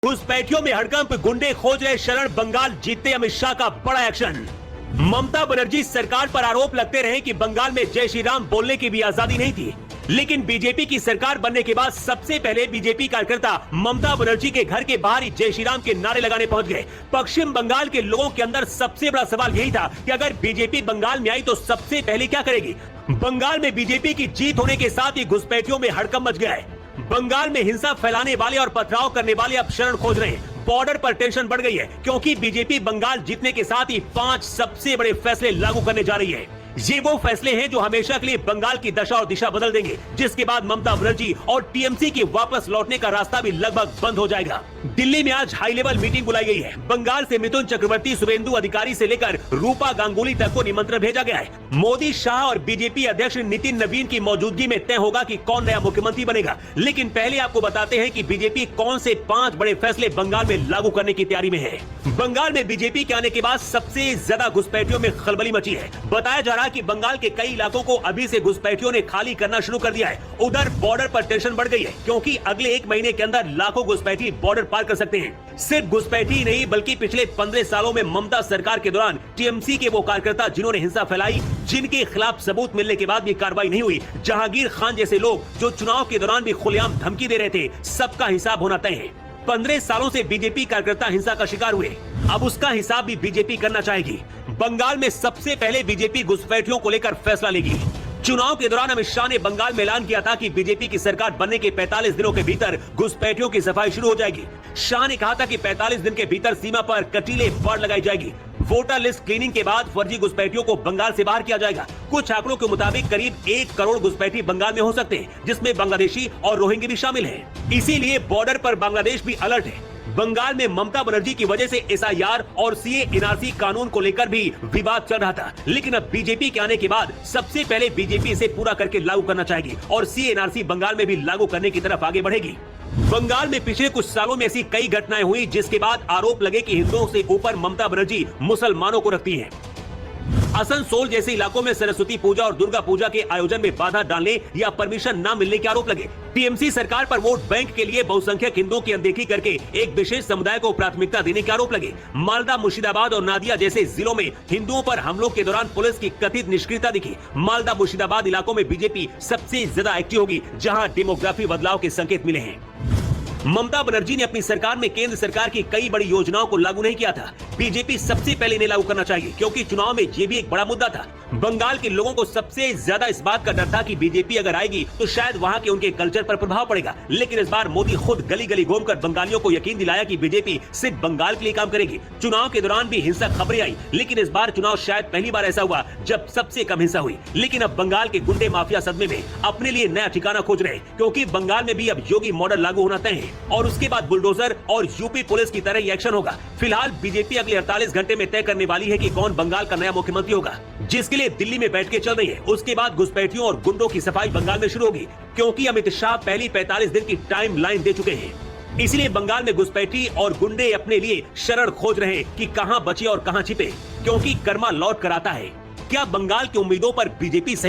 घुसपैठियों में हड़कंप, गुंडे खोज रहे शरण, बंगाल जीतते अमित शाह का बड़ा एक्शन। ममता बनर्जी सरकार पर आरोप लगते रहे कि बंगाल में जय श्री राम बोलने की भी आजादी नहीं थी, लेकिन बीजेपी की सरकार बनने के बाद सबसे पहले बीजेपी कार्यकर्ता ममता बनर्जी के घर के बाहर ही जय श्री राम के नारे लगाने पहुंच गए। पश्चिम बंगाल के लोगों के अंदर सबसे बड़ा सवाल यही था कि अगर बीजेपी बंगाल में आई तो सबसे पहले क्या करेगी। बंगाल में बीजेपी की जीत होने के साथ ही घुसपैठियों में हड़कंप मच गया है। बंगाल में हिंसा फैलाने वाले और पथराव करने वाले अब शरण खोज रहे हैं। बॉर्डर पर टेंशन बढ़ गई है क्योंकि बीजेपी बंगाल जीतने के साथ ही 5 सबसे बड़े फैसले लागू करने जा रही है। ये वो फैसले हैं जो हमेशा के लिए बंगाल की दशा और दिशा बदल देंगे, जिसके बाद ममता बनर्जी और टीएमसी के वापस लौटने का रास्ता भी लगभग बंद हो जाएगा। दिल्ली में आज हाई लेवल मीटिंग बुलाई गई है। बंगाल से मिथुन चक्रवर्ती, शुभेंदु अधिकारी से लेकर रूपा गांगुली तक को निमंत्रण भेजा गया है। मोदी, शाह और बीजेपी अध्यक्ष नितिन नवीन की मौजूदगी में तय होगा कि कौन नया मुख्यमंत्री बनेगा। लेकिन पहले आपको बताते हैं कि बीजेपी कौन से 5 बड़े फैसले बंगाल में लागू करने की तैयारी में है। बंगाल में बीजेपी के आने के बाद सबसे ज्यादा घुसपैठियों में खलबली मची है। बताया जा रहा है कि बंगाल के कई इलाकों को अभी से घुसपैठियों ने खाली करना शुरू कर दिया है। उधर बॉर्डर पर टेंशन बढ़ गई है क्योंकि अगले 1 महीने के अंदर लाखों घुसपैठी बॉर्डर पार कर सकते हैं। सिर्फ घुसपैठी ही नहीं बल्कि पिछले 15 सालों में ममता सरकार के दौरान टीएमसी के वो कार्यकर्ता जिन्होंने हिंसा फैलाई, जिनके खिलाफ सबूत मिलने के बाद भी कार्रवाई नहीं हुई, जहांगीर खान जैसे लोग जो चुनाव के दौरान भी खुलेआम धमकी दे रहे थे, सबका हिसाब होना तय है। 15 सालों से बीजेपी कार्यकर्ता हिंसा का शिकार हुए, अब उसका हिसाब भी बीजेपी करना चाहेगी। बंगाल में सबसे पहले बीजेपी घुसपैठियों को लेकर फैसला लेगी। चुनाव के दौरान अमित शाह ने बंगाल में ऐलान किया था कि बीजेपी की सरकार बनने के 45 दिनों के भीतर घुसपैठियों की सफाई शुरू हो जाएगी। शाह ने कहा था कि 45 दिन के भीतर सीमा पर कटीले बाड़ लगाई जाएगी। वोटर लिस्ट क्लीनिंग के बाद फर्जी घुसपैठियों को बंगाल से बाहर किया जाएगा। कुछ आंकड़ों के मुताबिक करीब 1 करोड़ घुसपैठी बंगाल में हो सकते हैं, जिसमें बांग्लादेशी और रोहिंग्या भी शामिल हैं। इसीलिए बॉर्डर पर बांग्लादेश भी अलर्ट है। बंगाल में ममता बनर्जी की वजह से एसआईआर और सीए एनआरसी कानून को लेकर भी विवाद चल रहा था, लेकिन अब बीजेपी के आने के बाद सबसे पहले बीजेपी इसे पूरा करके लागू करना चाहेगी और सीए एनआरसी बंगाल में भी लागू करने की तरफ आगे बढ़ेगी। बंगाल में पिछले कुछ सालों में ऐसी कई घटनाएं हुई जिसके बाद आरोप लगे कि हिंदुओं से ऊपर ममता बनर्जी मुसलमानों को रखती है। आसनसोल जैसे इलाकों में सरस्वती पूजा और दुर्गा पूजा के आयोजन में बाधा डालने या परमिशन न मिलने के आरोप लगे। टीएमसी सरकार पर वोट बैंक के लिए बहुसंख्यक हिंदुओं की अनदेखी करके एक विशेष समुदाय को प्राथमिकता देने के आरोप लगे। मालदा, मुर्शिदाबाद और नादिया जैसे जिलों में हिंदुओं पर हमलों के दौरान पुलिस की कथित निष्क्रियता दिखी। मालदा, मुर्शिदाबाद इलाकों में बीजेपी सबसे ज्यादा एक्टिव होगी, जहाँ डेमोग्राफी बदलाव के संकेत मिले हैं। ममता बनर्जी ने अपनी सरकार में केंद्र सरकार की कई बड़ी योजनाओं को लागू नहीं किया था। बीजेपी सबसे पहले इन्हें लागू करना चाहिए क्योंकि चुनाव में ये भी एक बड़ा मुद्दा था। बंगाल के लोगों को सबसे ज्यादा इस बात का डर था कि बीजेपी अगर आएगी तो शायद वहां के उनके कल्चर पर प्रभाव पड़ेगा, लेकिन इस बार मोदी खुद गली गली घूमकर बंगालियों को यकीन दिलाया कि बीजेपी सिर्फ बंगाल के लिए काम करेगी। चुनाव के दौरान भी हिंसक खबरें आई, लेकिन इस बार चुनाव शायद पहली बार ऐसा हुआ जब सबसे कम हिंसा हुई। लेकिन अब बंगाल के गुंडे माफिया सदमे में अपने लिए नया ठिकाना खोज रहे हैं क्योंकि बंगाल में भी अब योगी मॉडल लागू होना तय है और उसके बाद बुलडोजर और यूपी पुलिस की तरह एक्शन होगा। फिलहाल बीजेपी अगले 48 घंटे में तय करने वाली है कि कौन बंगाल का नया मुख्यमंत्री होगा, जिसके लिए दिल्ली में बैठकें चल रही है। उसके बाद घुसपैठियों और गुंडों की सफाई बंगाल में शुरू होगी क्योंकि अमित शाह पहली 45 दिन की टाइम लाइन दे चुके हैं। इसलिए बंगाल में घुसपैठी और गुंडे अपने लिए शरण खोज रहे हैं कि कहां बचे और कहां छिपे, क्योंकि कर्मा लौट कर आता है। क्या बंगाल की उम्मीदों पर बीजेपी सही